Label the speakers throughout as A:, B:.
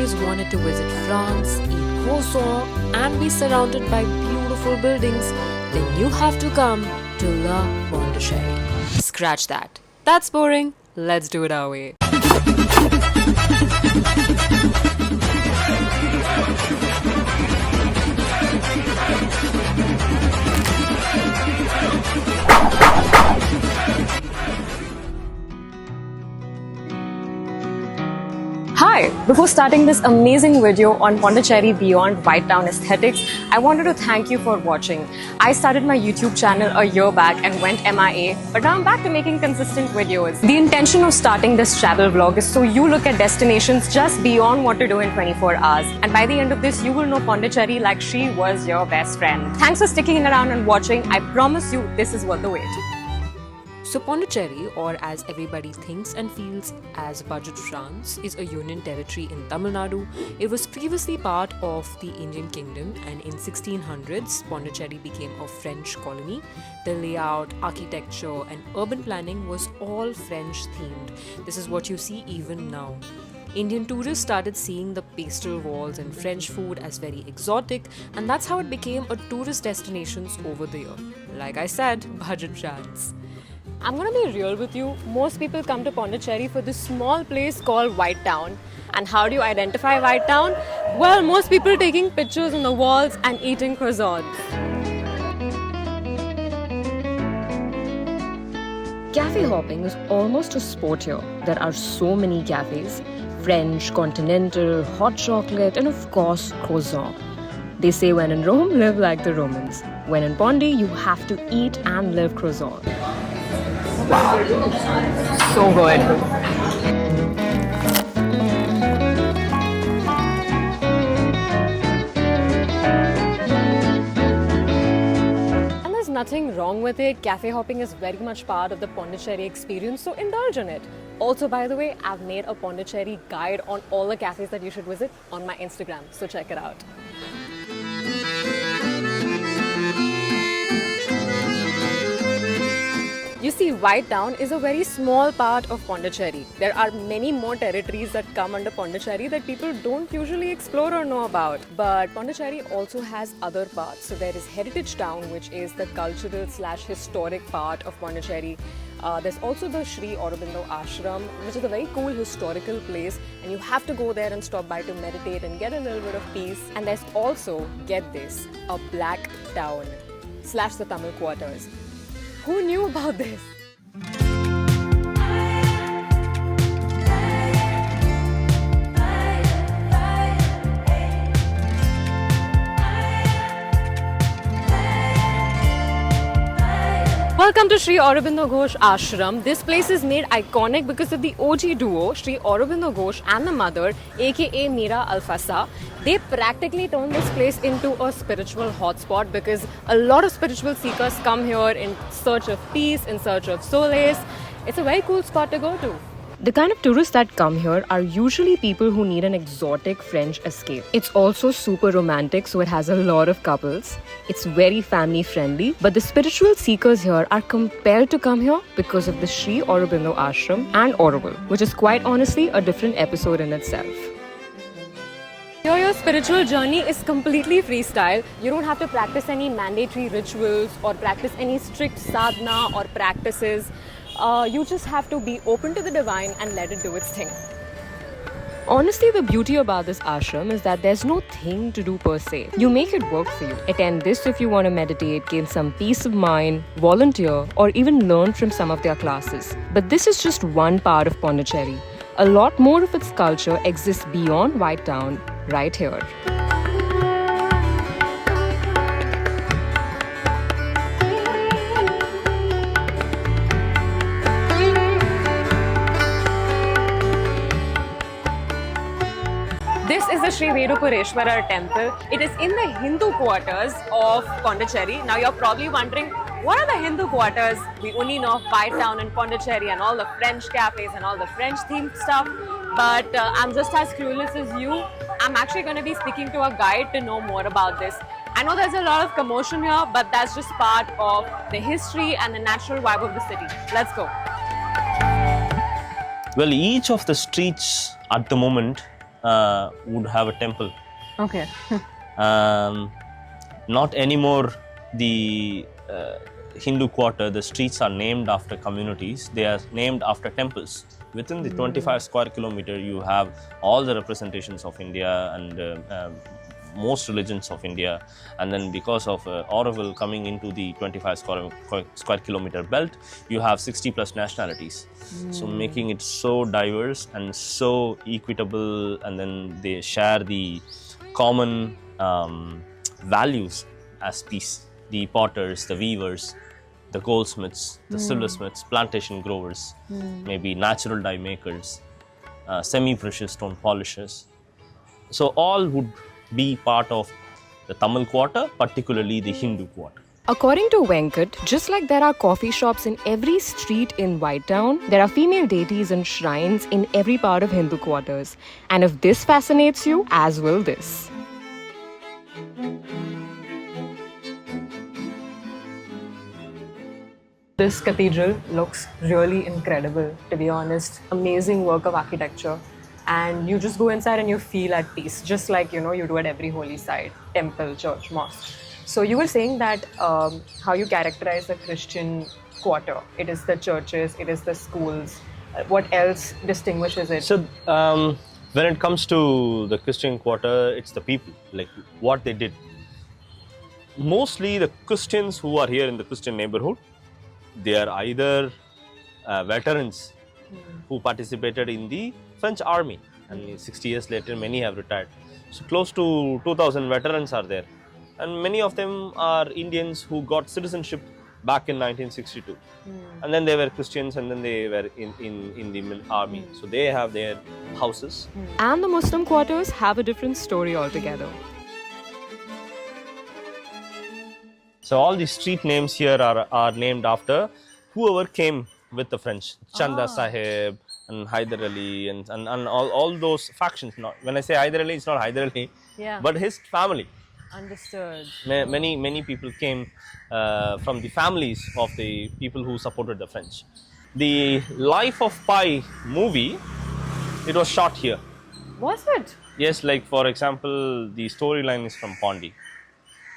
A: always wanted to visit France, eat croissant, and be surrounded by beautiful buildings, then you have to come to La Pondicherry. Scratch that. That's boring. Let's do it our way. Hi! Before starting this amazing video on Pondicherry beyond White Town aesthetics, I wanted to thank you for watching. I started my YouTube channel a year back and went MIA, but now I'm back to making consistent videos. The intention of starting this travel vlog is so you look at destinations just beyond what to do in 24 hours. And by the end of this, you will know Pondicherry like she was your best friend. Thanks for sticking around and watching. I promise you, this is worth the wait. So Pondicherry, or as everybody thinks and feels as Budget France, is a union territory in Tamil Nadu. It was previously part of the Indian Kingdom, and in 1600s, Pondicherry became a French colony. The layout, architecture and urban planning was all French themed. This is what you see even now. Indian tourists started seeing the pastel walls and French food as very exotic, and that's how it became a tourist destination over the year. Like I said, Budget France. I'm gonna be real with you. Most people come to Pondicherry for this small place called White Town. And how do you identify White Town? Well, most people taking pictures on the walls and eating croissants. Cafe hopping is almost a sport here. There are so many cafes. French, continental, hot chocolate, and of course, croissant. They say when in Rome, live like the Romans. When in Pondy, you have to eat and live croissant. Wow, so good. And there's nothing wrong with it. Cafe hopping is very much part of the Pondicherry experience, so indulge in it. Also, by the way, I've made a Pondicherry guide on all the cafes that you should visit on my Instagram, so check it out. You see, White Town is a very small part of Pondicherry. There are many more territories that come under Pondicherry that people don't usually explore or know about. But Pondicherry also has other parts. So there is Heritage Town, which is the cultural/historic part of Pondicherry. There's also the Sri Aurobindo Ashram, which is a very cool historical place, and you have to go there and stop by to meditate and get a little bit of peace. And there's also, get this, a Black Town / the Tamil Quarters. Who knew about this? Welcome to Sri Aurobindo Ghosh Ashram. This place is made iconic because of the OG duo, Sri Aurobindo Ghosh and the mother, aka Mira Alfasa. They practically turned this place into a spiritual hotspot because a lot of spiritual seekers come here in search of peace, in search of solace. It's a very cool spot to go to. The kind of tourists that come here are usually people who need an exotic French escape. It's also super romantic, so it has a lot of couples. It's very family friendly, but the spiritual seekers here are compelled to come here because of the Sri Aurobindo Ashram and Aurobindo, which is quite honestly a different episode in itself. Here, your spiritual journey is completely freestyle. You don't have to practice any mandatory rituals or practice any strict sadhana or practices. You just have to be open to the divine and let it do its thing. Honestly, the beauty about this ashram is that there's no thing to do per se. You make it work for you. Attend this if you want to meditate, gain some peace of mind, volunteer, or even learn from some of their classes. But this is just one part of Pondicherry. A lot more of its culture exists beyond White Town, right here. This is the Sri Vedupureshwara temple. It is in the Hindu quarters of Pondicherry. Now you're probably wondering, what are the Hindu quarters? We only know of White Town and Pondicherry and all the French cafes and all the French themed stuff. But I'm just as clueless as you. I'm actually going to be speaking to a guide to know more about this. I know there's a lot of commotion here, but that's just part of the history and the natural vibe of the city. Let's go.
B: Well, each of the streets at the moment would have a temple.
A: Okay.
B: Not anymore the Hindu quarter, the streets are named after communities, they are named after temples. Within the 25 square kilometer, you have all the representations of India and most religions of India. And then because of Auroville coming into the 25 square kilometer belt, you have 60 plus nationalities. So making it so diverse and so equitable, and then they share the common values as peace. The potters, the weavers, the goldsmiths, the silversmiths, plantation growers, maybe natural dye makers, semi-precious stone polishers. So all would be part of the Tamil quarter, particularly the Hindu quarter.
A: According to Venkat, just like there are coffee shops in every street in White Town, there are female deities and shrines in every part of Hindu quarters. And if this fascinates you, as will this. This cathedral looks really incredible, to be honest. Amazing work of architecture. And you just go inside and you feel at peace, just like, you do at every holy site, temple, church, mosque. So you were saying that how you characterize the Christian quarter. It is the churches, it is the schools. What else distinguishes it?
B: So when it comes to the Christian quarter, it's the people, like what they did. Mostly the Christians who are here in the Christian neighborhood, they are either veterans who participated in the French army, and 60 years later many have retired. So close to 2,000 veterans are there, and many of them are Indians who got citizenship back in 1962, and then they were Christians, and then they were in the army. So they have their houses.
A: And the Muslim quarters have a different story altogether.
B: So all the street names here are named after whoever came with the French. Chanda Sahib and Hyder Ali and all those factions. Not, when I say Hyder Ali, it's not Hyder Ali, but his family.
A: Understood.
B: Many people came from the families of the people who supported the French. The Life of Pi movie, it was shot here.
A: Was it?
B: Yes, like for example, the storyline is from Pondy.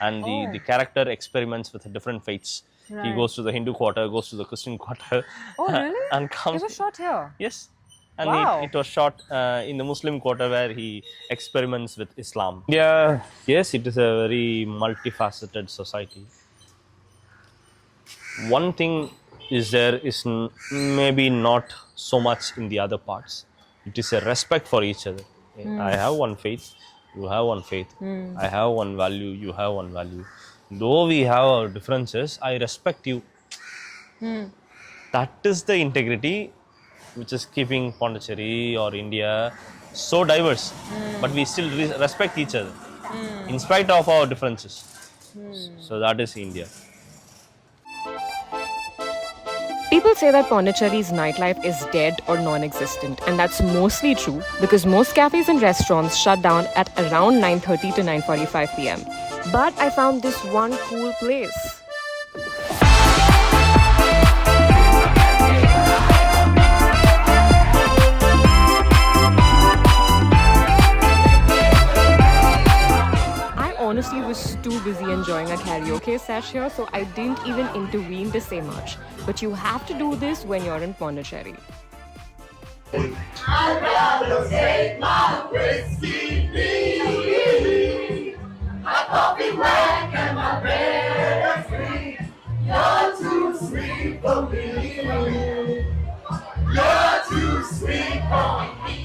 B: And the character experiments with different faiths. Right. He goes to the Hindu quarter, goes to the Christian quarter.
A: Oh, really?
B: And comes.
A: It was shot here?
B: Yes. And
A: wow.
B: it was shot in the Muslim quarter where he experiments with Islam. Yeah, yes, it is a very multifaceted society. One thing is there is maybe not so much in the other parts. It is a respect for each other. I have one faith. You have one faith. I have one value. You have one value. Though we have our differences, I respect you. That is the integrity which is keeping Pondicherry or India so diverse. But we still respect each other in spite of our differences. So that is India.
A: People say that Pondicherry's nightlife is dead or non-existent, and that's mostly true because most cafes and restaurants shut down at around 9:30 to 9:45 p.m. But I found this one cool place. Honestly, was too busy enjoying a karaoke sesh here, so I didn't even intervene to say much. But you have to do this when you're in Pondicherry.
C: I'd rather take my whiskey neat, my coffee black and my bread sweet. You're too sweet for me. You're too sweet for me.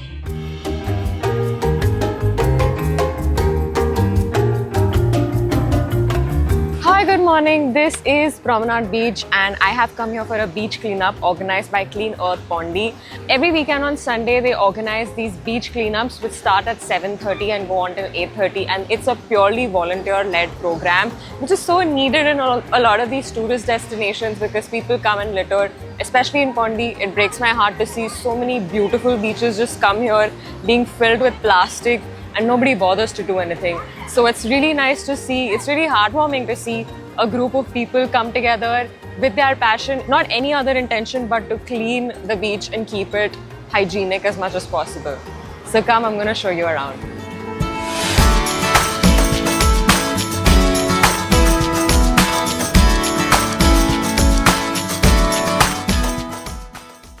A: Hi, good morning. This is Promenade Beach and I have come here for a beach cleanup organized by Clean Earth Pondy. Every weekend on Sunday, they organize these beach cleanups which start at 7:30 and go on till 8:30, and it's a purely volunteer-led program which is so needed in a lot of these tourist destinations because people come and litter, especially in Pondy. It breaks my heart to see so many beautiful beaches just come here being filled with plastic and nobody bothers to do anything. So it's really nice to see, it's really heartwarming to see a group of people come together with their passion, not any other intention but to clean the beach and keep it hygienic as much as possible. So come, I'm going to show you around.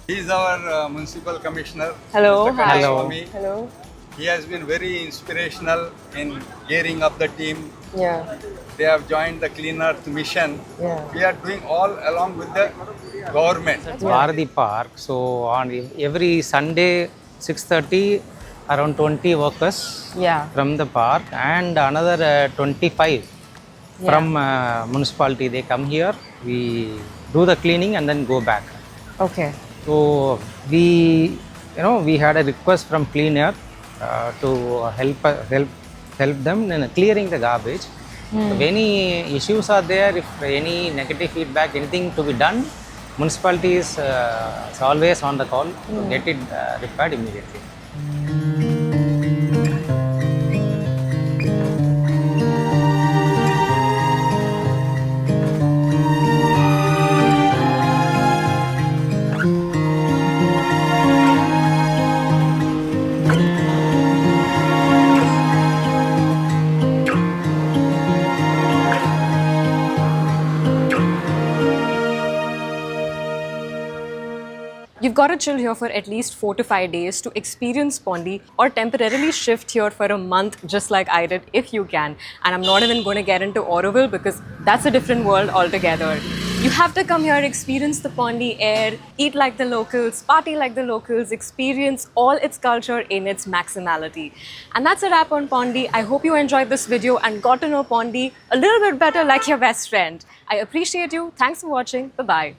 D: He is our municipal commissioner.
A: Hello,
D: Mr.
A: hi.
D: Swami.
A: Hello.
D: He has been very inspirational in gearing up the team.
A: Yeah.
D: They have joined the Clean Earth mission.
A: Yeah.
D: We are doing all along with the government.
E: Bharati Park. So on every Sunday, 6:30, around 20 workers
A: Yeah.
E: from the park and another 25 from municipality. They come here. We do the cleaning and then go back.
A: Okay.
E: So we had a request from Clean Earth to help them in clearing the garbage. If any issues are there, if any negative feedback, anything to be done, municipality is always on the call to get it repaired immediately.
A: You've got to chill here for at least 4 to 5 days to experience Pondy, or temporarily shift here for a month just like I did if you can. And I'm not even going to get into Auroville because that's a different world altogether. You have to come here, experience the Pondy air, eat like the locals, party like the locals, experience all its culture in its maximality. And that's a wrap on Pondy. I hope you enjoyed this video and got to know Pondy a little bit better like your best friend. I appreciate you. Thanks for watching. Bye-bye.